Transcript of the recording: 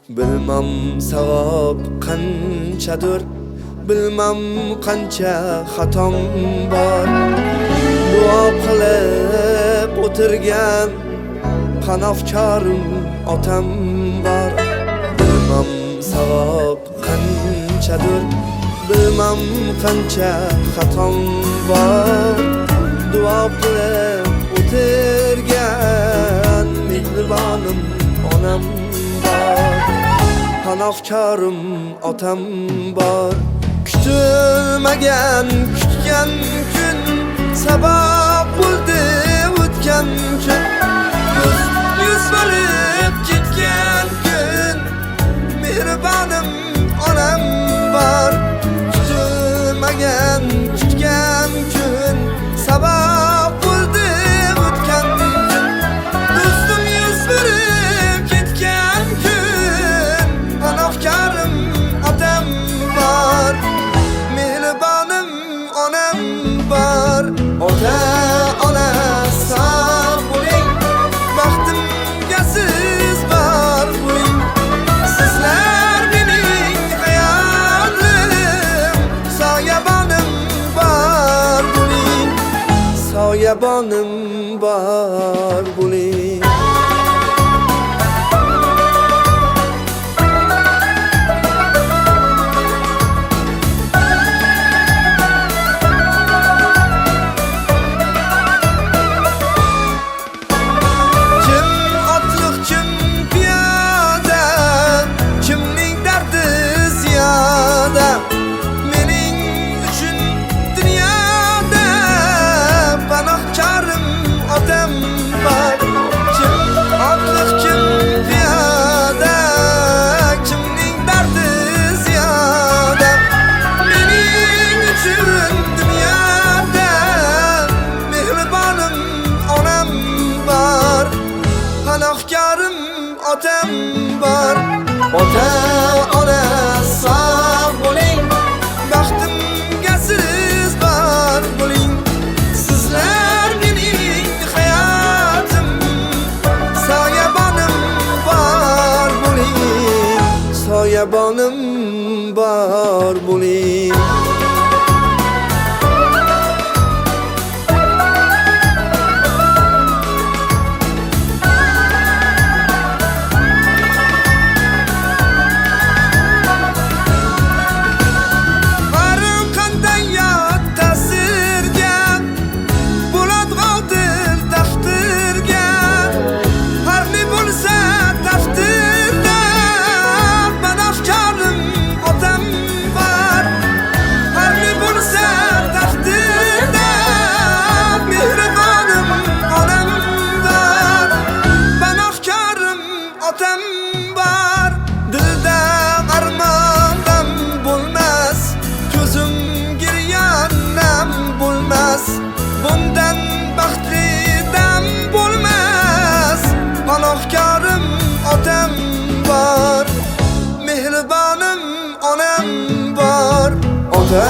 Bilmem savab qanchadir, bilmem qancha xatom bor. Duo qilib o'tirgan qanofchorim otam bor. Bilmem savab qanchadir, bilmem qancha xatom bor. Duo qilib o'tirgan mehribonim onam bor. Qanofchorim otam bor. Kutilmagan kutgan kun sabab bo'ldi o'tgan kun. Yuz berib ketgan kun mehribonim onam bor. Kutilmagan kutgan kun sabab bo'ldi o'tgan kun. Do'stim yuz berib ketgan kun qanofchorim otam bor. Mehribonim onam bor. Ota ona sog' bo'ling, baxtimga siz bor bo'ling. Sizlar mening hayotim, soyabonim bor bo'ling. Soyabonim bor bo'ling. Qanofchorim otam bor. Ota ona sog' bo'ling, baxtimga siz bor bo'ling. Sizlar mening hayotim, soyabonim bor bo'ling. Soyabonim bor bo'ling. Dilda armondan bo'lmas, ko'zim giryonam bo'lmas. Bundan baxtli dam bo'lmas. Qanofchorim otam bor. Mehribonim onam bor. Ota